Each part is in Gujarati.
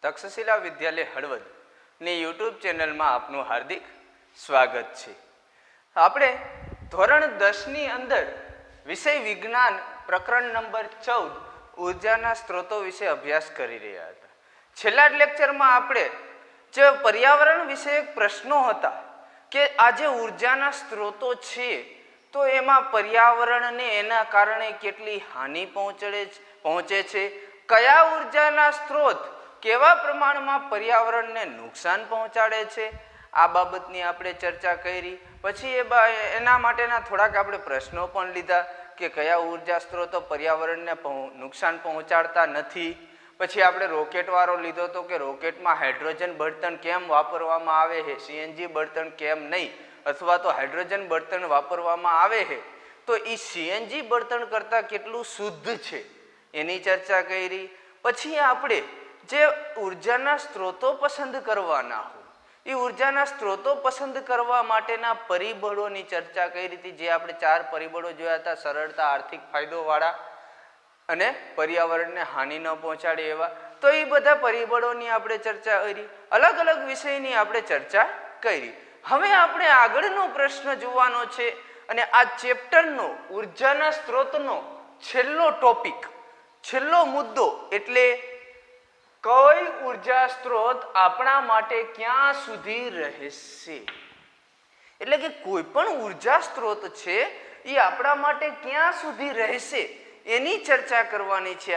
તક્ષશિલા વિદ્યાલય હળવદ ની યુટ્યુબ ચેનલમાં આપનું હાર્દિક સ્વાગત છે। આપણે ધોરણ 10 ની અંદર વિષય વિજ્ઞાન પ્રકરણ નંબર 14 ઉર્જાના સ્ત્રોતો વિશે અભ્યાસ કરી રહ્યા હતા। છેલ્લા લેક્ચરમાં આપણે જે પર્યાવરણ વિશે પ્રશ્નો હતા કે આ જે ઉર્જાના સ્ત્રોતો છે તો એમાં પર્યાવરણને એના કારણે કેટલી હાનિ પહોંચે છે, કયા ઉર્જાના સ્ત્રોત કેવા પ્રમાણમાં પર્યાવરણને નુકસાન પહોંચાડે છે, આ બાબતની આપણે ચર્ચા કરી। પછી એના માટેના થોડાક આપણે પ્રશ્નો પણ લીધા કે કયા ઉર્જા સ્ત્રોતો પર્યાવરણને નુકસાન પહોંચાડતા નથી। પછી આપણે રોકેટ વાળો લીધો હતો કે રોકેટમાં હાઇડ્રોજન બળતણ કેમ વાપરવામાં આવે છે, સીએનજી બળતણ કેમ નહીં, અથવા તો હાઇડ્રોજન બળતણ વાપરવામાં આવે છે તો એ સીએનજી બળતણ કરતાં કેટલું શુદ્ધ છે એની ચર્ચા કરી। પછી આપણે જે ઉર્જાના સ્ત્રોતો પસંદ કરવાના હોય એ ઉર્જાના સ્ત્રોતો પસંદ કરવા માટેના પરિબળોની ચર્ચા કરી હતી, જે આપણે 4 પરિબળો જોયા હતા: સરળતા, આર્થિક ફાયદોવાળા અને પર્યાવરણને હાનિ ન પહોંચાડે એવા। તો એ બધા પરિબળોની આપણે ચર્ચા કરી, અલગ અલગ વિષયની આપણે ચર્ચા કરી। હવે આપણે આગળનો પ્રશ્ન જોવાનો છે અને આ ચેપ્ટરનો ઉર્જાના સ્ત્રોતનો છેલ્લો ટોપિક, છેલ્લો મુદ્દો એટલે કઈ ઉર્જા સ્ત્રોત આપણા માટે ક્યાં સુધી રહેશે, એટલે કે કોઈ પણ ઉર્જા સ્ત્રોત છે એ આપણા માટે ક્યાં સુધી રહેશે એની ચર્ચા કરવાની છે।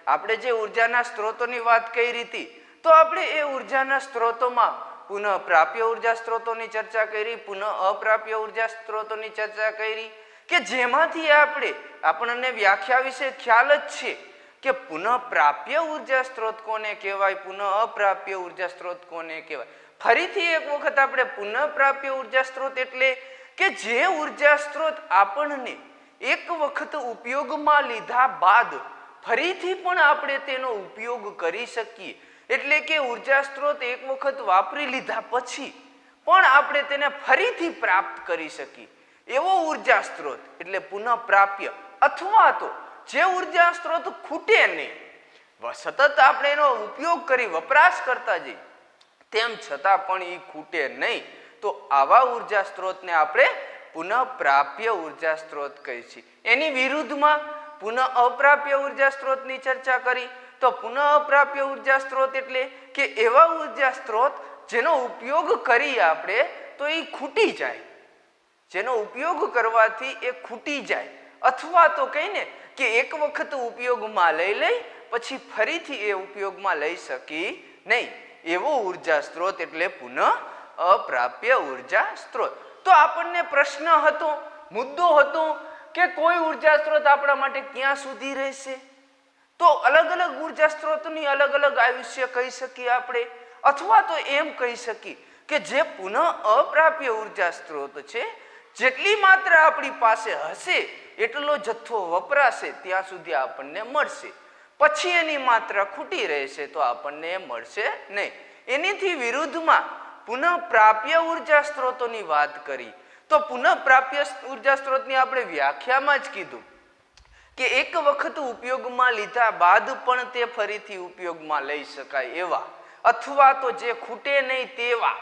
આપણે જે ઉર્જાના સ્ત્રોતોની વાત કરી હતી તો આપણે એ ઉર્જાના સ્ત્રોતોમાં પુનઃ પ્રાપ્ય ઉર્જા સ્ત્રોતોની ચર્ચા કરી, પુનઃ અપ્રાપ્ય ઉર્જા સ્ત્રોતોની ચર્ચા કરી કે જેમાંથી આપણને વ્યાખ્યા વિશે ખ્યાલ જ છે કે પુનઃ પ્રાપ્ય ઉર્જા સ્ત્રોત કોને કહેવાય, પુનઃ અપ્રાપ્ય ઉર્જા સ્ત્રોત કોને કહેવાય। ફરીથી એક વખત આપણે પુનઃ પ્રાપ્ય ઉર્જા સ્ત્રોત એટલે કે જે ઉર્જા સ્ત્રોત આપણને એક વખત ઉપયોગમાં લીધા બાદ ફરીથી પણ આપણે તેનો ઉપયોગ કરી શકીએ, એટલે કે ઉર્જા સ્ત્રોત એક વખત વાપરી લીધા પછી પણ આપણે તેને ફરીથી પ્રાપ્ત કરી શકીએ એવો ઉર્જા સ્ત્રોત એટલે પુનઃ પ્રાપ્ય। અથવા તો જે ઉર્જા સ્ત્રોત ખૂટે નહીં, સતત આપણે એનો ઉપયોગ કરી વપરાશ કરતા જઈએ તેમ છતાં પણ એ ખૂટે નહીં, તો આવા ઉર્જા સ્ત્રોતને આપણે પુનઃ પ્રાપ્ય ઉર્જા સ્ત્રોત કહે છે। એની વિરુદ્ધમાં પુનઃ અપ્રાપ્ય ઉર્જા સ્ત્રોતની ચર્ચા કરી તો પુનઃ અપ્રાપ્ય ઉર્જા સ્ત્રોત એટલે કે એવા ઉર્જા સ્ત્રોત જેનો ઉપયોગ કરી આપણે તો એ ખૂટી જાય, જેનો ઉપયોગ કરવાથી એ ખૂટી જાય, અથવા તો કહીને કે એક વખત ઉપયોગમાં લઈ પછી ફરીથી એ ઉપયોગમાં લઈ શકી નહીં એવો ઉર્જા સ્ત્રોત એટલે પુનઃ અપ્રાપ્ય ઉર્જા સ્ત્રોત। તો આપણને પ્રશ્ન હતો, મુદ્દો હતો કે કોઈ ઉર્જા સ્ત્રોત આપણા માટે ક્યાં સુધી રહેશે, તો અલગ અલગ ઉર્જા સ્ત્રોતની અલગ અલગ આયુષ્ય કહી શકીએ આપણે, અથવા તો એમ કહી શકીએ કે જે પુનઃ અપ્રાપ્ય ઉર્જા સ્ત્રોત છે જેટલી માત્રા આપણી પાસે હશે એટલો જથ્થો વપરાશે ત્યાં સુધી આપણને મળશે, પછી એની માત્રા ખૂટી રહેશે તો આપણને મળશે નહીં। એનીથી વિરુદ્ધમાં પુનઃ પ્રાપ્ય ઉર્જા સ્ત્રોતોની વાત કરી તો પુનઃ પ્રાપ્ય ઉર્જા સ્ત્રોતની આપણે વ્યાખ્યામાં જ કીધું કે એક વખત ઉપયોગમાં લીધા બાદ પણ તે ફરીથી ઉપયોગમાં લઈ શકાય એવા, અથવા તો જે ખૂટે નહીં તેવા,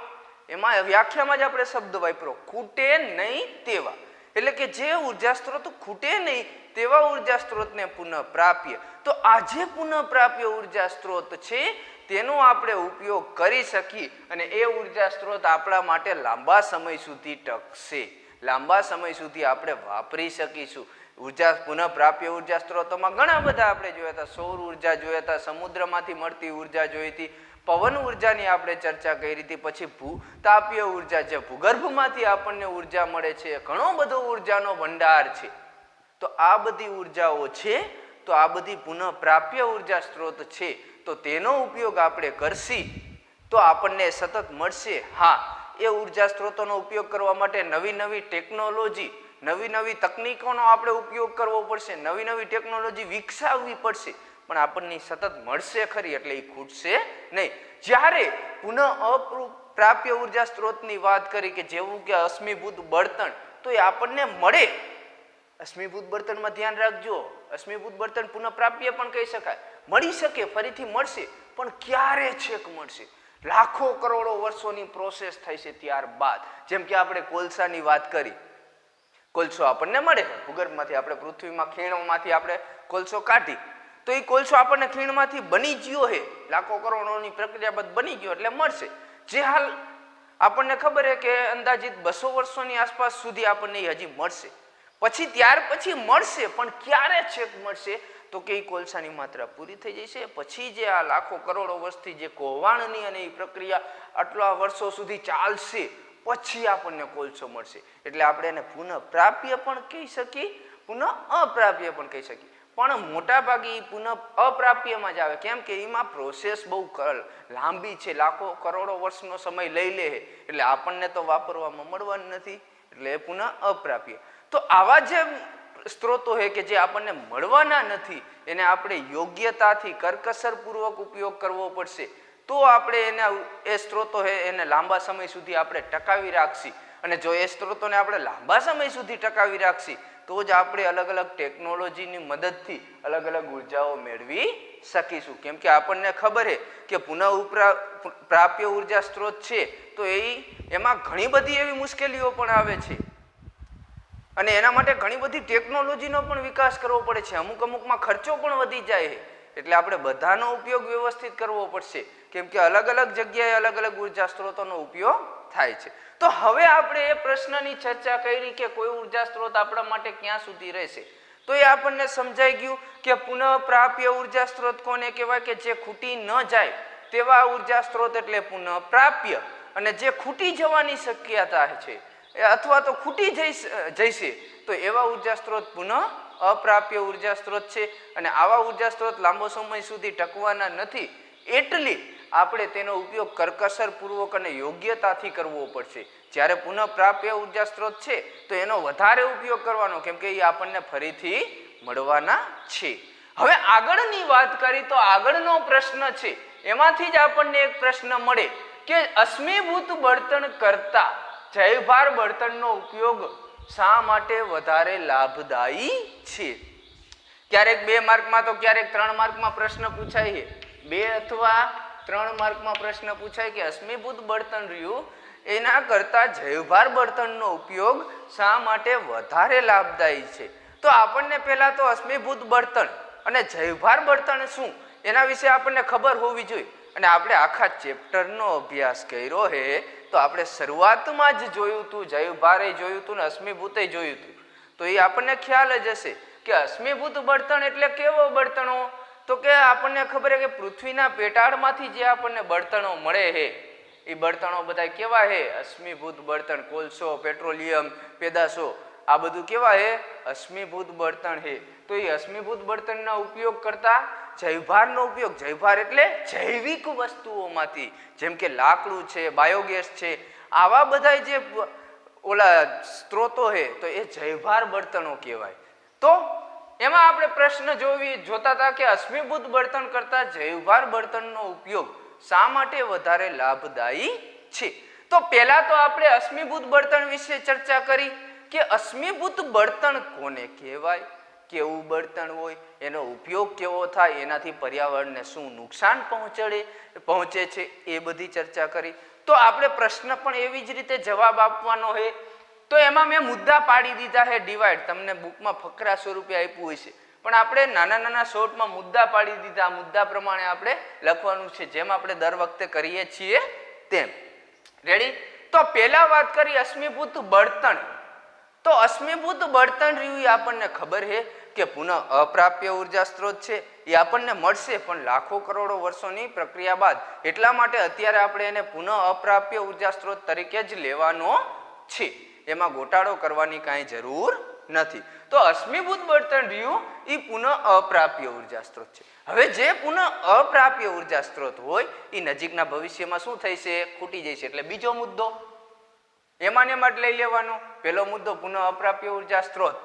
એમાં વ્યાખ્યામાં જ આપણે શબ્દ વાપર્યો ખૂટે નહીં તેવા, એટલે કે જે ઉર્જા સ્ત્રોત ખૂટે નહીં તેવા ઉર્જા સ્ત્રોતને પુનઃ પ્રાપ્ય। તો આ જે પુનઃ પ્રાપ્ય ઉર્જા સ્ત્રોત છે તેનો આપણે ઉપયોગ કરી શકીએ અને એ ઉર્જા સ્ત્રોત આપણા માટે લાંબા સમય સુધી ટકશે, લાંબા સમય સુધી આપણે વાપરી શકીશું। પુનઃ પ્રાપ્ય ઉર્જા સ્ત્રોતોમાં ઘણા બધા આપણે જોયા હતા, સૌર ઉર્જા જોયા હતા, સમુદ્રમાંથી મળતી ઉર્જા જોઈ હતી, પવન ઉર્જાની આપણે ચર્ચા કરી હતી, પછી ભૂતાપીય ઉર્જા જે ભૂગર્ભમાંથી આપણને ઉર્જા મળે છે, ઘણો બધો ઉર્જાનો ભંડાર છે। તો આ બધી ઉર્જાઓ છે તો આ બધી પુનઃ પ્રાપ્ય ઉર્જા સ્ત્રોત છે તો તેનો ઉપયોગ આપણે કરશી તો આપણને સતત મળશે। હા, એ ઉર્જા સ્ત્રોતોનો ઉપયોગ કરવા માટે નવી નવી ટેકનોલોજી, નવી નવી તકનીકોનો આપણે ઉપયોગ કરવો પડશે, નવી નવી ટેકનોલોજી વિકસાવવી પડશે, પણ આપણને સતત મળશે ખરી, એટલે એ ખૂટશે નહીં। જ્યારે પુનઃ અપ્રાપ્ય ઉર્જા સ્ત્રોતની વાત કરી કે જેવું કે અશ્મિભૂત બળતણ, તો એ આપણને મળે, અશ્મિભૂત બળતણમાં ધ્યાન રાખજો, અશ્મિભૂત બળતણ પુનઃ પ્રાપ્ય પણ કહી શકાય, મળી શકે, ફરીથી મળશે, પણ ક્યારે છેક મળશે? લાખો કરોડો વર્ષોની પ્રોસેસ થાય છે ત્યારબાદ. જેમ કે આપણે કોલસાની વાત કરી, કોલસો આપણને મળે ભૂગર્ભમાંથી, આપણે પૃથ્વીમાં ખીણમાંથી આપણે કોલસો કાઢી, તો એ કોલસો આપણને ખીણમાંથી બની ગયો છે, લાખો કરોડોની પ્રક્રિયા બાદ બની ગયો એટલે મળશે. જે હાલ આપણને ખબર છે કે અંદાજિત 200 વર્ષોની આસપાસ સુધી આપણને હજી મળશે. પછી ત્યાર પછી મળશે, પણ ક્યારે છેક મળશે? તો કે એ કોલસાની માત્રા પૂરી થઈ જશે, પછી જે આ લાખો કરોડો વર્ષથી જે કોહવાણની અને એ પ્રક્રિયા આટલા વર્ષો સુધી ચાલશે, પછી આપણને કોલસો મળશે. એટલે આપણે એને પુનઃ પ્રાપ્ય પણ કહી શકીએ, પુનઃ અપ્રાપ્ય પણ કહી શકીએ. પણ મોટા ભાગે પુનઃ અપ્રાપ્યમાં જ આવે. કેમ કે એમાં પ્રોસેસ બહુ લાંબી છે, લાખો કરોડો વર્ષનો સમય લઈ લે, એટલે આપણને તો વાપરવામાં મળવાનું નથી, એટલે પુનઃ અપ્રાપ્ય. તો આવા જે સ્ત્રોતો છે કે જે આપણને મળવાના નથી, એને આપણે યોગ્યતાથી કરકસરપૂર્વક ઉપયોગ કરવો પડશે, તો આપણે એના એ સ્ત્રોતો છે એને લાંબા સમય સુધી આપણે ટકાવી રાખશી. અને જો એ સ્ત્રોતોને આપણે લાંબા સમય સુધી ટકાવી રાખશી, તો જ આપણે અલગ અલગ ટેકનોલોજીની મદદથી અલગ અલગ ઉર્જાઓ મેળવી શકીશું. કેમ કે આપણને ખબર છે કે પુનઃ પ્રાપ્ય ઉર્જા સ્ત્રોત છે, તો એમાં ઘણી બધી એવી મુશ્કેલીઓ પણ આવે છે, અને એના માટે ઘણી બધી ટેકનોલોજીનો પણ વિકાસ કરવો પડે છે. અમુકમાં ખર્ચો પણ વધી જાય છે, એટલે આપણે બધાનો ઉપયોગ વ્યવસ્થિત કરવો પડશે. કેમ કે અલગ અલગ જગ્યાએ અલગ અલગ ઉર્જા સ્ત્રોતોનો ઉપયોગ થાય છે. તો હવે આપણે એ પ્રશ્નની ચર્ચા કરી કે કોઈ ઉર્જા સ્ત્રોત આપણા માટે ક્યાં સુધી રહેશે, તો એ આપણને સમજાઈ ગયું કે પુનઃ પ્રાપ્ય ઉર્જા સ્ત્રોત કોને કહેવાય? કે જે ખૂટી ન જાય તેવા ઉર્જા સ્ત્રોત એટલે પુનઃ પ્રાપ્ય, અને જે ખૂટી જવાની શક્યતા છે અથવા તો ખૂટી જઈશે તો એવા ઉર્જા સ્ત્રોત પુનઃ અપ્રાપ્ય ઉર્જા સ્ત્રોત છે. અને આવા ઉર્જા સ્ત્રોત લાંબો સમય સુધી ટકવાના નથી, એટલે આપણે તેનો ઉપયોગ કરકસરપૂર્વક અને યોગ્યતાથી કરવો પડશે. જ્યારે પુનઃ પ્રાપ્ય ઉર્જા સ્ત્રોત છે તો એનો વધારે ઉપયોગ કરવાનો, કેમ કે એ આપણને ફરીથી મળવાના છે. હવે આગળની વાત કરી તો આગળનો પ્રશ્ન છે, એમાંથી જ આપણને એક પ્રશ્ન મળે કે અશ્મિભૂત બળતણ કરતા જૈવભાર બળતણનો ઉપયોગ શા માટે વધારે લાભદાયી છે? ક્યારેક 2 માર્કમાં તો ક્યારેક 3 માર્કમાં પ્રશ્ન પૂછાય છે. 2 અથવા 3 માર્કમાં પ્રશ્ન પૂછાય કે અશ્મિભૂત બળતણ રહ્યું એના કરતા જૈવભાર બળતણનો ઉપયોગ શા માટે વધારે લાભદાયી છે? તો આપણને પહેલા તો અશ્મિભૂત બળતણ અને જૈવભાર બળતણ શું એના વિશે આપણને ખબર હોવી જોઈએ. અને આપણે આખા ચેપ્ટરનો અભ્યાસ કર્યો છે, તો આપણે શરૂઆતમાં જ જોયું હતું, જૈવભારે જોયું હતું ને અશ્મિભૂતે જોયું હતું, તો એ આપણને ખ્યાલ જ હશે કે અશ્મિભૂત બળતણ એટલે કેવો બળતણો? તો કે આપણને ખબર છે કે પૃથ્વીના પેટાળમાંથી જે આપણને બળતણો મળે છે, એ બળતણો બધા કેવા છે? અશ્મિભૂત બળતણ. કોલસો, પેટ્રોલિયમ પેદાશો, આ બધું કેવા છે? અશ્મિભૂત બળતણ છે. તો એ અશ્મિભૂત બળતણના ઉપયોગ કરતા જૈવભારનો ઉપયોગ, જૈવભાર એટલે જૈવિક વસ્તુઓમાંથી, જેમ કે લાકડું છે, બાયોગેસ છે, આવા બધા જે ઓલા સ્ત્રોતો છે, તો એ જૈવભાર બળતણો કહેવાય. તો એમાં આપણે પ્રશ્ન જોતા હતા કે અશ્મિભૂત બળતણ કરતા જૈવભાર બળતણનો ઉપયોગ શા માટે વધારે લાભદાયી છે? તો પહેલા તો આપણે અશ્મિભૂત બળતણ વિશે ચર્ચા કરી કે અશ્મિભૂત બળતણ કોને કહેવાય, કેવું બળતણ હોય, એનો ઉપયોગ કેવો થાય, એનાથી પર્યાવરણને શું નુકસાન પહોંચે છે, એ બધી ચર્ચા કરી. તો આપણે પ્રશ્ન પણ એવી જ રીતે જવાબ આપવાનો છે. તો એમાં મેં મુદ્દા પાડી દીધા છે ડિવાઈડ, તમને બુકમાં ફકરા સ્વરૂપે આપ્યું હોય છે, પણ આપણે નાના નાના શોર્ટમાં મુદ્દા પાડી દીધા. મુદ્દા પ્રમાણે આપણે લખવાનું છે, જેમ આપણે દર વખતે કરીએ છીએ તેમ. રેડી? તો પહેલા વાત કરી અશ્મિભૂત બળતણ. તો અશ્મિભૂત બળતણ રહ્યું એ આપણને ખબર છે કે પુનઃ અપ્રાપ્ય ઉર્જા સ્ત્રોત છે, એ આપણને મળશે પણ લાખો કરોડો વર્ષોની પ્રક્રિયા બાદ. એટલા માટે અત્યારે આપણે એને પુનઃ અપ્રાપ્ય ઉર્જા સ્ત્રોત તરીકે જ લેવાનો છે, એમાં ગોટાળો કરવાની કાંઈ જરૂર નથી. તો અશ્મિભૂત બળતણ રહ્યું એ પુનઃ અપ્રાપ્ય ઉર્જા સ્ત્રોત છે. હવે જે પુનઃ અપ્રાપ્ય ઉર્જા સ્ત્રોત હોય એ નજીકના ભવિષ્યમાં શું થઈ છે? ખૂટી જશે. એટલે બીજો મુદ્દો એમાં ને એમાં જ લઈ લેવાનો. પહેલો મુદ્દો પુનઃ અપ્રાપ્ય ઉર્જા સ્ત્રોત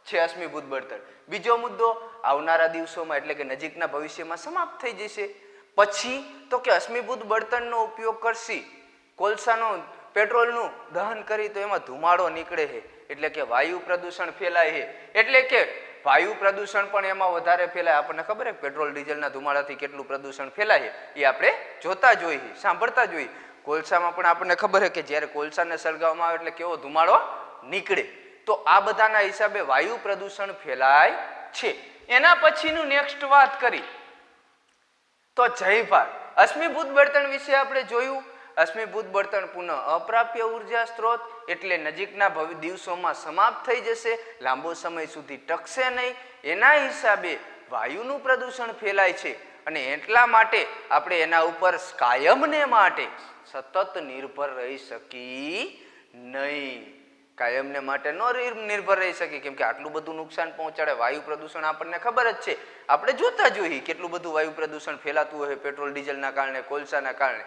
છે અશ્મિભૂત બળતણ. બીજો મુદ્દો આવનારા દિવસોમાં એટલે કે નજીકના ભવિષ્યમાં સમાપ્ત થઈ જશે. પછી તો કે અશ્મિભૂત બળતણનો ઉપયોગ કરશી, કોલસાનો પેટ્રોલનું દહન કરી તો એમાં ધુમાડો નીકળે છે, એટલે કે વાયુ પ્રદૂષણ ફેલાય છે. એટલે કે વાયુ પ્રદૂષણ પણ એમાં વધારે ફેલાય. આપણને ખબર છે પેટ્રોલ ડીઝલના ધુમાડાથી કેટલું પ્રદૂષણ ફેલાય એ આપણે જોતા જોઈએ, સાંભળતા જોઈએ. કોલસામાં પણ આપણને ખબર છે કે જ્યારે કોલસાને સળગાવવામાં આવે એટલે કેવો ધુમાડો નીકળે. તો આ બધાના હિસાબે વાયુ પ્રદૂષણ ફેલાય છે. એના પછીનું નેક્સ્ટ વાત કરી તો જૈવભાર. અશ્મિભૂત બળતણ વિશે આપણે જોયું. અશ્મિભૂત બળતણ પુનઃ અપ્રાપ્ય ઉર્જા સ્ત્રોત એટલે નજીકના દિવસોમાં સમાપ્ત થઈ જશે, લાંબો સમય સુધી ટકશે નહીં. એના હિસાબે વાયુનું પ્રદૂષણ ફેલાય છે અને એટલા માટે આપણે એના ઉપર કાયમને માટે સતત નિર્ભર રહી શકી નહીં. કાયમને માટે ન નિર્ભર રહી શકે, કેમ કે આટલું બધું નુકસાન પહોંચાડે વાયુ પ્રદૂષણ. આપણને ખબર જ છે, આપણે જોતા જોઈએ કેટલું બધું વાયુ પ્રદૂષણ ફેલાતું હોય પેટ્રોલ ડીઝલના કારણે, કોલસાના કારણે.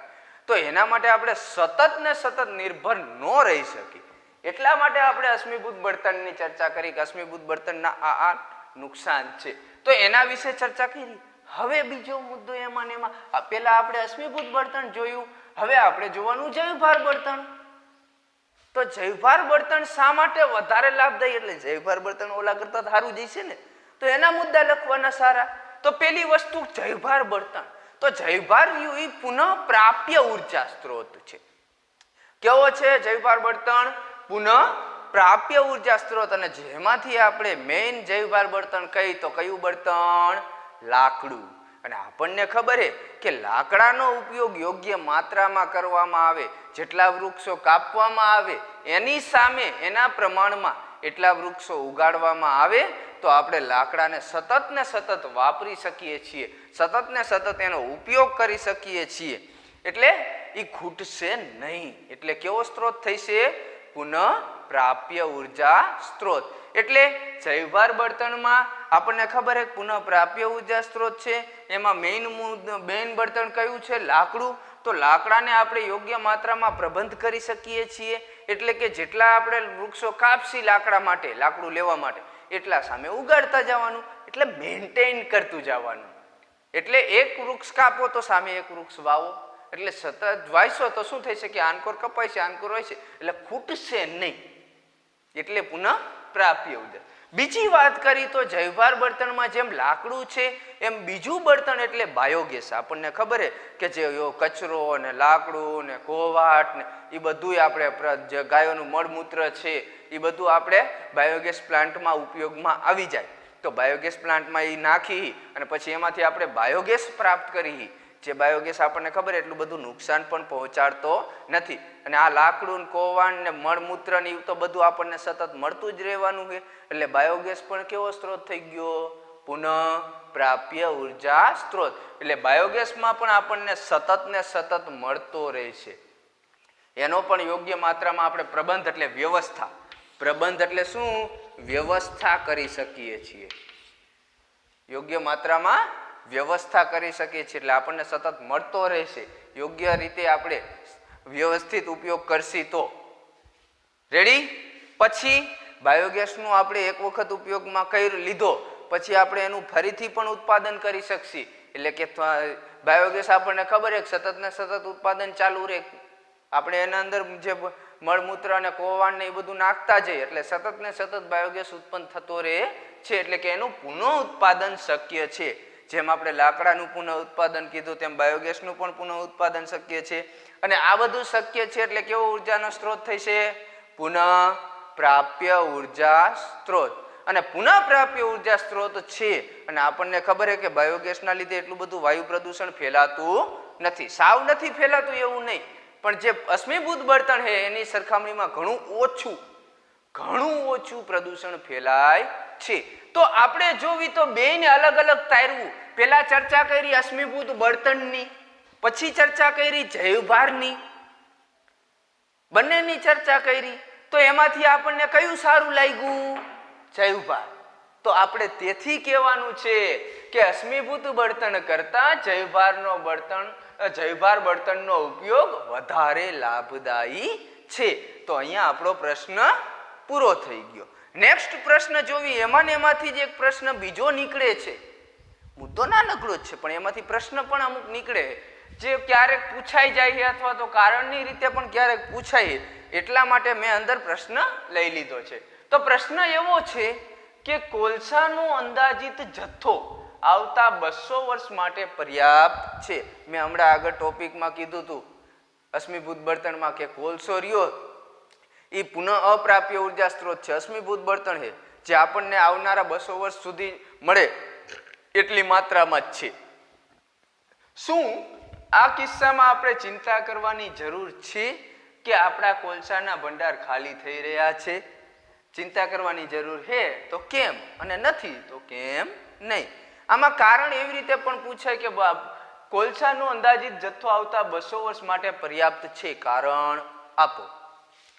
તો એના માટે આપણે સતત ને સતત નિર્ભર ન રહી શકીએ. એટલા માટે આપણે અશ્મિભૂત બળતણની ચર્ચા કરી કે અશ્મિભૂત બળતણના આ નુકસાન છે. તો એના વિશે ચર્ચા કરી. હવે બીજો મુદ્દો એમાં ને એમાં, પેલા આપણે અશ્મિભૂત બળતણ જોયું, હવે આપણે જોવાનું જૈવભાર બળતણ. તો જૈવભાર બળતણ શા માટે વધારે લાભદાયી, એટલે જૈવભાર બળતણ ઓલા કરતા સારું જઈશે ને, તો એના મુદ્દા લખવાના સારા. તો પેલી વસ્તુ જૈવભાર બળતણ. તો જૈવભાર એ પુનઃ પ્રાપ્ય ઉર્જા સ્ત્રોત છે. કેવો છે જૈવભાર બળતણ? પુનઃ પ્રાપ્ય ઉર્જા સ્ત્રોત. અને જેમાંથી આપણે મેઇન જૈવભાર બળતણ કઈ તો કયું બળતણ? લાકડું. અને આપણને ખબર છે કે લાકડાનો ઉપયોગ યોગ્ય માત્રામાં કરવામાં આવે, જેટલા વૃક્ષો કાપવામાં આવે એની સામે એના પ્રમાણમાં એટલા વૃક્ષો ઉગાડવામાં આવે તો આપણે લાકડાને સતત ને સતત વાપરી શકીએ છીએ, સતત ને સતત એનો ઉપયોગ કરી શકીએ છીએ. એટલે એ ખૂટશે નહીં. એટલે કેવો સ્ત્રોત થશે? પુનઃ પ્રાપ્ય ઉર્જા સ્ત્રોત. એટલે જૈવભાર બળતણમાં આપણને ખબર છે પુનઃ પ્રાપ્ય ઉર્જા સ્ત્રોત છે. એમાં મેઇન બળતણ કયું છે? લાકડું. તો લાકડાને આપણે યોગ્ય માત્રામાં પ્રબંધ કરી શકીએ છીએ. એટલે કે જેટલા આપણે વૃક્ષો કાપશી લાકડા માટે, લાકડું લેવા માટે, એટલા સામે ઉગાડતા જવાનું, એટલે મેન્ટેન કરતું જવાનું. એટલે એક વૃક્ષ કાપો તો સામે એક વૃક્ષ વાવો, એટલે સતત વાયશો તો શું થઈ શકે? આનકોર કપાય છે, આનકોર હોય છે, એટલે ખૂટશે નહીં. એટલે પુનઃ પ્રાપ્ય ઉર્જા. બીજી વાત કરી તો જૈવભાર બળતણમાં જેમ લાકડું છે એમ બીજું બળતણ એટલે બાયોગેસ. આપણને ખબર છે કે જે કચરો ને લાકડું ને કોવાટ ને એ બધું આપણે જે ગાયોનું મળમૂત્ર છે એ બધું આપણે બાયોગેસ પ્લાન્ટમાં ઉપયોગમાં આવી જાય. તો બાયોગેસ પ્લાન્ટમાં એ નાખી અને પછી એમાંથી આપણે બાયોગેસ પ્રાપ્ત કરી. જે બાયોગેસ આપણને ખબર એટલું બધું નુકસાન પણ પહોંચાડતો નથી. અને આ લાકડું કોવાણ ને મળમૂત્ર ને તો બધું આપણને સતત મળતું જ રહેવાનું છે. એટલે બાયોગેસ પણ કેવો સ્ત્રોત થઈ ગયો? પુનઃ પ્રાપ્ય ઉર્જા સ્ત્રોત. એટલે બાયોગેસમાં પણ આપણને સતત ને સતત મળતો રહેશે. એનો પણ યોગ્ય માત્રામાં આપણે પ્રબંધ એટલે વ્યવસ્થા. પ્રબંધ એટલે શું? વ્યવસ્થા કરી શકીએ છીએ. યોગ્ય માત્રામાં વ્યવસ્થા કરી શકીએ છીએ એટલે આપણને સતત મળતો રહેશે. યોગ્ય રીતે આપણે વ્યવસ્થિત ઉપયોગ કરશી તો. રેડી? પછી બાયોગેસનું આપણે એક વખત ઉપયોગમાં કરી લીધો પછી આપણે એનું ફરીથી પણ ઉત્પાદન કરી શકશી. એટલે કે બાયોગેસ આપણને ખબર છે સતત ને સતત ઉત્પાદન ચાલુ રહે. આપણે એના અંદર જે મળમૂત્ર અને કોવાણ ને એ બધું નાખતા જઈએ એટલે સતત ને સતત બાયોગેસ ઉત્પન્ન થતો રહે છે. એટલે કે એનું પુનઃ ઉત્પાદન શક્ય છે. જેમ આપણે લાકડાનું પુનઃ ઉત્પાદન કીધું તેમ બાયોગેસનું પણ પુનઃ ઉત્પાદન શક્ય છે. અને આ બધું શક્ય છે એટલે કેવો ઉર્જાનો સ્ત્રોત થશે? પુનઃ પ્રાપ્ય ઉર્જા સ્ત્રોત. અને પુનઃ પ્રાપ્ય ઉર્જા સ્ત્રોત છે. અને આપણને ખબર છે કે બાયોગેસના લીધે એટલું બધું વાયુ પ્રદૂષણ ફેલાતું નથી. સાવ નથી ફેલાતું એવું નહીં, પણ જે અશ્મિભૂત બળતણ છે એની સરખામણીમાં ઘણું ઓછું પ્રદૂષણ ફેલાય છે. તો આપણે જોવી તો બેયને અલગ અલગ તારવું. પેલા ચર્ચા કરી અશ્મિભૂત બળતણની, પછી ચર્ચા કરી જૈવભારની, બંનેની ચર્ચા કરી. તો એમાંથી આપણને કયું સારું લાગ્યું? જૈવભાર. તો આપણે તેથી કહેવાનું છે કે અશ્મિભૂત બળતણ કરતા જૈવભાર બળતણનો ઉપયોગ વધારે લાભદાયી છે. તો અહીંયા આપણો પ્રશ્ન પૂરો થઈ ગયો. નેક્સ્ટ પ્રશ્ન જોવી. એમાંથી જ એક પ્રશ્ન બીજો નીકળે છે. મુદ્દો નાનકડો જ છે પણ એમાંથી પ્રશ્ન પણ અમુક નીકળે જે ક્યારેક પૂછાઈ જાય છે અથવા તો કારણની રીતે પણ ક્યારેક પૂછાય. એટલા માટે મેં અંદર પ્રશ્ન લઈ લીધો છે. તો પ્રશ્ન એવો છે કે કોલસાનો અંદાજિત જથ્થો આવતા 200 વર્ષ માટે પર્યાપ્ત છે. મેં હમણાં આગળ ટોપિકમાં કીધું હતું અશ્મિભૂત બળતણમાં કે કોલસો રહ્યો એ પુનઃ અપ્રાપ્ય ઉર્જા સ્ત્રોત છે, અશ્મિભૂત બળતણ છે, જે આપણને આવનારા 200 વર્ષ સુધી મળે એટલી માત્રામાં જ છે. શું આ કિસ્સામાં આપણે ચિંતા કરવાની જરૂર છે કે આપણા કોલસાના ભંડાર ખાલી થઈ રહ્યા છે? ચિંતા કરવાની જરૂર છે તો કેમ, અને નથી તો કેમ નહીં? આમાં કારણ એવી રીતે પણ પૂછાય કે કોલસાનો અંદાજિત જથ્થો આવતા 200 વર્ષ માટે પર્યાપ્ત છે, કારણ આપો.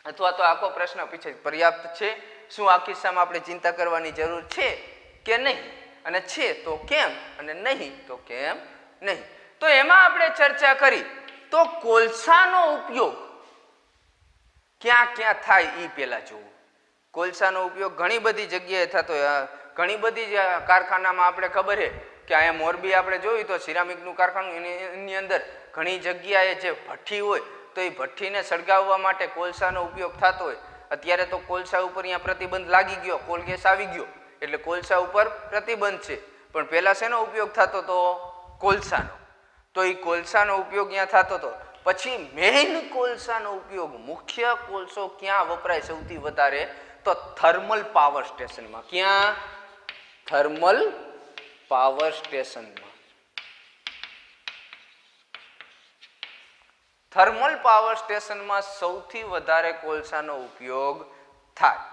અથવા તો આખો પ્રશ્ન પૂછાય પર્યાપ્ત છે, શું આ કિસ્સામાં આપણે ચિંતા કરવાની જરૂર છે કે નહીં, અને છે તો કેમ, અને નહીં તો કેમ નહીં? તો એમાં આપણે ચર્ચા કરી તો કોલસાનો ઉપયોગ ક્યાં ક્યાં થાય એ પહેલા જોવું. કોલસાનો ઉપયોગ ઘણી બધી જગ્યાએ થતો હોય, ઘણી બધી કારખાનામાં આપણે ખબર છે કે અહીંયા મોરબી આપણે જોયું તો સિરામિકનું કારખાનું, એની અંદર ઘણી જગ્યાએ જે ભઠ્ઠી હોય તો એ ભઠ્ઠીને સળગાવવા માટે કોલસાનો ઉપયોગ થતો હોય. અત્યારે તો કોલસા ઉપર અહીંયા પ્રતિબંધ લાગી ગયો, કોલ ગેસ આવી ગયો એટલે કોલસા ઉપર પ્રતિબંધ છે, પણ પહેલાં શેનો ઉપયોગ થતો હતો? કોલસાનો. તો એ કોલસાનો ઉપયોગ અહીંયા થતો હતો. પછી મેઇન કોલસાનો ઉપયોગ, મુખ્ય કોલસો ક્યાં વપરાય સૌથી વધારે? તો થર્મલ પાવર સ્ટેશનમાં. ક્યાં? થર્મલ પાવર સ્ટેશનમાં. થર્મલ પાવર સ્ટેશનમાં સૌથી વધારે કોલસાનો ઉપયોગ થાય.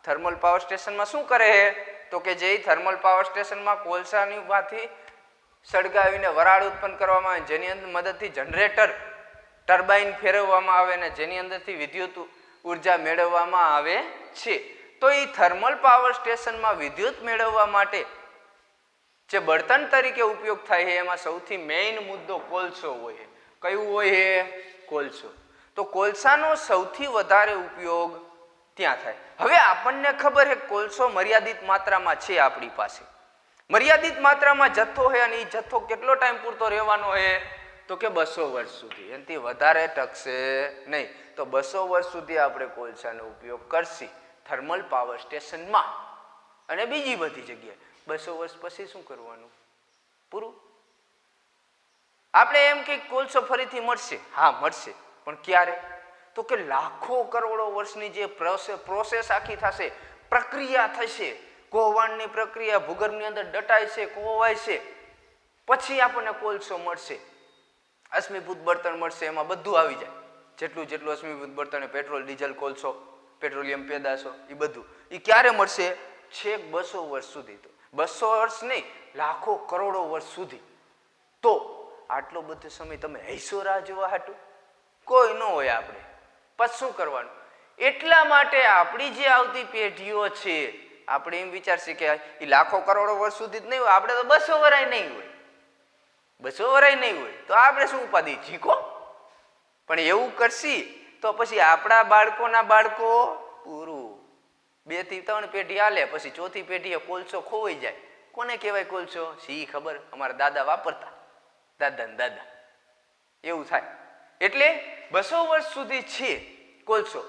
થર્મલ પાવર સ્ટેશનમાં શું કરે તો કે જે થર્મલ પાવર સ્ટેશનમાં કોલસાની માંથી સળગાવીને વરાળ ઉત્પન્ન કરવામાં આવે, જેની અંદર મદદથી જનરેટર ટર્બાઇન ફેરવવામાં આવે અને જેની અંદરથી વિદ્યુત ઉર્જા મેળવવામાં આવે છે. તો એ થર્મલ પાવર સ્ટેશનમાં વિદ્યુત મેળવવા માટે જે બળતણ તરીકે ઉપયોગ થાય છે એમાં સૌથી મેઇન મુદ્દો કોલસો હોય. કયું હોય? કોલસો. તો કોલસાનો સૌથી વધારે ઉપયોગ ત્યાં થાય. હવે આપણને ખબર છે કોલસો મર્યાદિત માત્રામાં છે આપણી પાસે, મર્યાદિત માત્રામાં જથ્થો છે, અને એ જથ્થો કેટલો ટાઈમ પૂરતો રહેવાનો છે તો કે 200 વર્ષ સુધી, એનાથી વધારે ટકશે નહીં. તો 200 વર્ષ સુધી આપણે કોલસાનો ઉપયોગ કરશી થર્મલ પાવર સ્ટેશનમાં અને બીજી બધી જગ્યાએ. 200 વર્ષ પછી શું કરવાનું? પૂરું. આપણે એમ કે કોલસો ફરીથી મળશે, હા મળશે, પણ ક્યારે? તો કે લાખો કરોડો વર્ષની જે પ્રોસેસ આખી થશે, પ્રક્રિયા થશે, કોહવાણની પ્રક્રિયા ભૂગર્ભની અંદર દટાય છે, કોહવાય છે, પછી આપણને કોલસો મળશે, અશ્મિભૂત બળતણ મળશે, એમાં બધું આવી જાય. જેટલું અશ્મિભૂત બળતણ, પેટ્રોલ, ડીઝલ, કોલસો, પેટ્રોલિયમ પેદાશો, એ બધું એ ક્યારે મળશે? છેક 200 વર્ષ સુધી. તો 200 વર્ષ નહીં, લાખો કરોડો વર્ષ સુધી. તો આટલો બધો સમય તમે હૈસો રાહ જોવા હાટું? કોઈ ન હોય. આપણે પછી શું કરવાનું? એટલા માટે આપણી જે આવતી પેઢીઓ છે આપણે એમ વિચારશે કે એ લાખો કરોડો વર્ષ સુધી જ નહીં હોય, આપણે તો 200 વર્ષ નહીં હોય, 200 વર્ષ નહીં હોય, તો આપણે શું ઉપાધિ ચીકો? પણ એવું કરશી તો પછી આપણા બાળકોના બાળકો પૂરું 2 થી 3 પેઢી હાલે, પછી ચોથી પેઢીએ કોલસો ખોવાઈ જાય. કોને કહેવાય કોલસો? સી ખબર? અમારા દાદા વાપરતા, દાદા ને દાદા. એવું થાય. એટલે 200 વર્ષ સુધી છે કોલસો,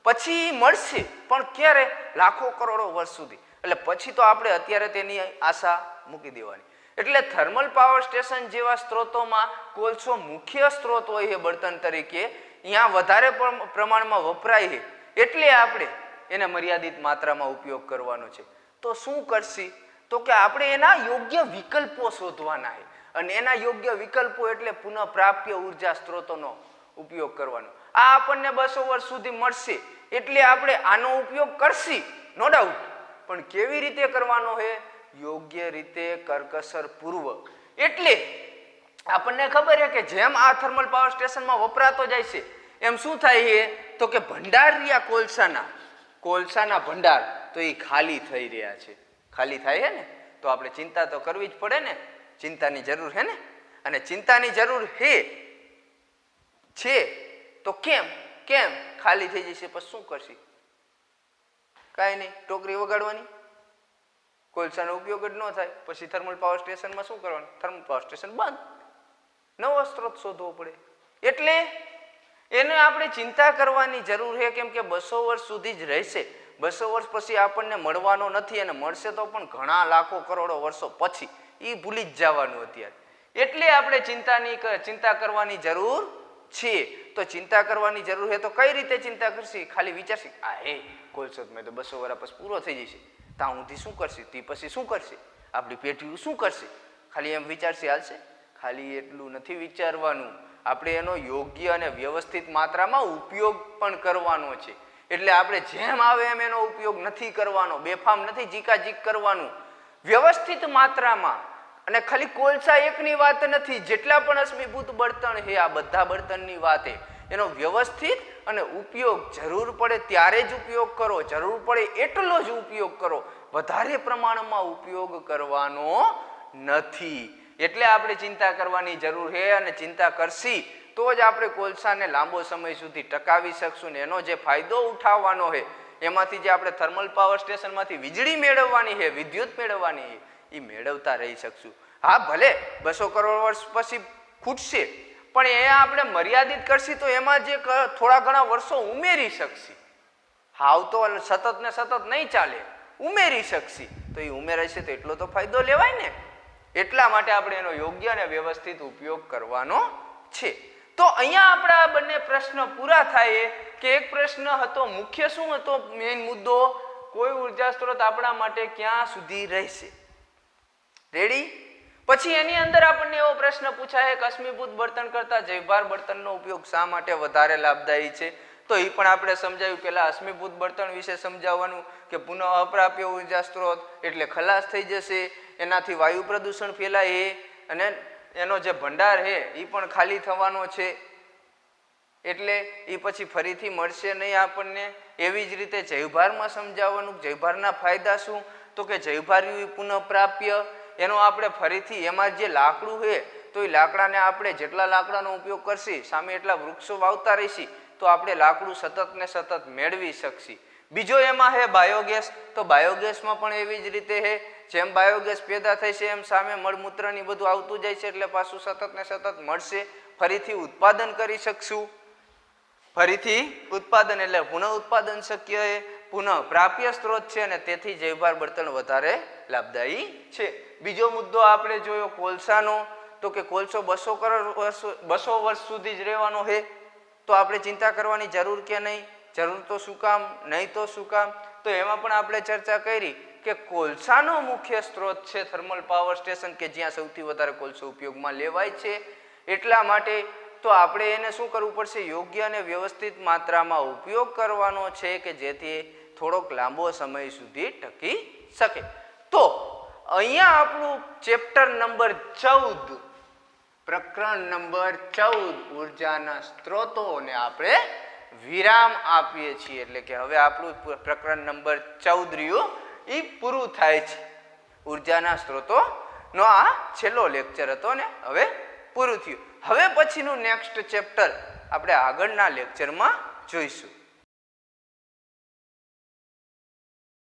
પછી મળશે પણ ક્યારે? લાખો કરોડો વર્ષ સુધી. એટલે પછી તો આપણે અત્યારે તેની આશા મૂકી દેવાની. એટલે થર્મલ પાવર સ્ટેશન જેવા સ્ત્રોતોમાં કોલસો મુખ્ય સ્ત્રોત હોય છે બળતણ તરીકે, અહીંયા વધારે પ્રમાણમાં વપરાય છે, એટલે આપણે એને મર્યાદિત માત્રામાં ઉપયોગ કરવાનો છે. તો શું કરશી? તો કે આપણે એના યોગ્ય વિકલ્પો શોધવાના છે, અને એના યોગ્ય વિકલ્પો એટલે પુનઃ પ્રાપ્ય ઉર્જા સ્ત્રોતોનો ઉપયોગ કરવાનો. આ આપણને 200 વર્ષ સુધી મળશે એટલે આપણે આનો ઉપયોગ કરશી, નો ડાઉટ. પણ કેવી રીતે કરવાનો છે? યોગ્ય રીતે, કરકસર પૂર્વક. એટલે આપણને ખબર છે કે જેમ આ થર્મલ પાવર સ્ટેશનમાં વપરાતો જાય છે એમ શું થાય છે તો કે ભંડાર રહ્યા કોલસાના ભંડાર તો એ ખાલી થઈ રહ્યા છે. ખાલી થાય છે ને તો આપણે ચિંતા તો કરવી જ પડે ને, ચિંતાની જરૂર છે ને. અને ચિંતાની જરૂર છે તો કેમ ખાલી થઈ જશે પછી શું કરશે? કાંઈ નહીં, ટોકરી વગાડવાની, કોલસાનો ઉપયોગ જ ન થાય. પછી થર્મલ પાવર સ્ટેશનમાં શું કરવાનું? થર્મલ પાવર સ્ટેશન બંધ, નવો સ્ત્રોત શોધવો પડે. એટલે એને આપણે ચિંતા કરવાની જરૂર છે, કેમ કે 200 વર્ષ સુધી જ રહેશે. 200 વર્ષ પછી આપણને મળવાનો નથી, અને મળશે તો પણ ઘણા લાખો કરોડો વર્ષો પછી. એ ભૂલી જ જવાનું અત્યારે. એટલે આપણે ચિંતા કરવાની જરૂર છે. તો ચિંતા કરવાની જરૂર છે તો કઈ રીતે ચિંતા કરશે? ખાલી વિચારશે કોલસો મેં તો 200 વર્ષ પછી પૂરો થઈ જશે, ત્યાં ઊંધી શું કરશે, તે પછી શું કરશે, આપણી પેઢીઓ શું કરશે, ખાલી એમ વિચારશે હાલશે? ખાલી એટલું નથી વિચારવાનું, આપણે એનો યોગ્ય અને વ્યવસ્થિત માત્રામાં ઉપયોગ પણ કરવાનો છે. એટલે આપણે જેમ આવે એમ એનો ઉપયોગ નથી કરવાનો, બેફામ નથી જીકાજીક કરવાનું, વ્યવસ્થિત માત્રામાં. અને ખાલી કોલસા એકની વાત નથી, જેટલા પણ અશ્મિભૂત બળતણ છે આ બધા બળતણની વાત છે. એનો વ્યવસ્થિત અને ઉપયોગ જરૂર પડે ત્યારે જ ઉપયોગ કરો, જરૂર પડે એટલો જ ઉપયોગ કરો, વધારે પ્રમાણમાં ઉપયોગ કરવાનો નથી. એટલે આપણે ચિંતા કરવાની જરૂર છે, અને ચિંતા કરશી તો જ આપણે કોલસાને લાંબો સમય સુધી ટકાવી શકશું ને એનો જે ફાયદો ઉઠાવવાનો છે, એમાંથી જે આપણે થર્મલ પાવર સ્ટેશનમાંથી વીજળી મેળવવાની છે, વિદ્યુત મેળવવાની છે, એ મેળવતા રહી શકશું. હા, ભલે 200 કરોડ વર્ષ પછી ખૂટશે, પણ એ આપણે મર્યાદિત કરશી તો એમાં જે થોડા ઘણા વર્ષો ઉમેરી શકશી. હાવ તો સતત ને સતત નહીં ચાલે, ઉમેરી શકશી. તો એ ઉમેરાશે તો એટલો તો ફાયદો લેવાય ને. એટલા માટે આપણે એનો યોગ્ય અને વ્યવસ્થિત ઉપયોગ કરવાનો છે. તો અહીંયા આપણા બંને પ્રશ્ન પૂરા થાય. કે એક પ્રશ્ન હતો મુખ્ય, શું હતો મેઇન મુદ્દો? કોઈ ઉર્જા સ્ત્રોત આપણા માટે ક્યાં સુધી રહેશે? રેડી? પછી એની અંદર આપણને એવો પ્રશ્ન પૂછાય કે અશ્મિભૂત બળતણ કરતા જૈવભાર બળતણનો ઉપયોગ શા માટે વધારે લાભદાયી છે? તો એ પણ આપણે સમજાવ્યું. પહેલા અશ્મિભૂત બળતણ વિશે સમજાવવાનું કે પુનઃ અપ્રાપ્ય ઉર્જા સ્ત્રોત એટલે ખલાસ થઈ જશે, એનાથી વાયુ પ્રદૂષણ ફેલાય, અને એનો જે ભંડાર છે એ પણ ખાલી થવાનો છે, એટલે એ પછી ફરીથી મળશે નહીં આપણને. એવી જ રીતે જૈવભારમાં સમજાવવાનું, જૈવભારના ફાયદા શું? તો કે જૈવભાર પુનઃપ્રાપ્ય, એનો આપણે ફરીથી એમાં જે લાકડું છે તો એ લાકડાને આપણે જેટલા લાકડાનો ઉપયોગ કરશી સામે એટલા વૃક્ષો વાવતા રહીશી તો આપણે લાકડું સતત ને સતત મેળવી શકશી. બીજો એમાં છે બાયોગેસ. તો બાયોગેસમાં પણ એવી જ રીતે છે, જેમ બાયોગેસ પેદા થાય છે એમ સામે મળમૂત્રની બધું આવતું જાય છે, એટલે પાછું સતત ને સતત મળશે, ફરીથી ઉત્પાદન કરી શકશું. ફરીથી ઉત્પાદન એટલે પુનઃ ઉત્પાદન શક્ય છે, પુનઃ પ્રાપ્ય સ્ત્રોત છે, અને તેથી જૈવભાર બળતણ વધારે લાભદાયી છે. બીજો મુદ્દો આપણે જોયો કોલસાનો. તો કે કોલસો 200 વર્ષ સુધી જ રહેવાનો છે, તો આપણે ચિંતા કરવાની જરૂર કે નહીં? જરૂર તો શું કામ, નહીં તો શું કામ? તો એમાં પણ આપણે ચર્ચા કરી કે કોલસાનો મુખ્ય સ્ત્રોત છે થર્મલ પાવર સ્ટેશન, કે જ્યાં સૌથી વધારે કોલસો ઉપયોગમાં લેવાય છે. એટલા માટે તો આપણે એને શું કરવું પડશે? યોગ્ય અને વ્યવસ્થિત માત્રામાં ઉપયોગ કરવાનો છે, કે જેથી થોડોક લાંબો સમય સુધી ટકી શકે. તો અહીંયા આપણું ચેપ્ટર નંબર 14, પ્રકરણ નંબર 14 ઉર્જાના સ્ત્રોતોને આપણે વિરામ આપીએ છીએ. એટલે કે હવે આપણું પ્રકરણ નંબર 14 રહ્યું એ પૂરું થાય છે. ઉર્જાના સ્ત્રોતોનો આ છેલ્લો લેક્ચર હતો ને હવે પૂરું થયું. હવે પછીનું નેક્સ્ટ ચેપ્ટર આપણે આગળના લેક્ચરમાં જોઈશું.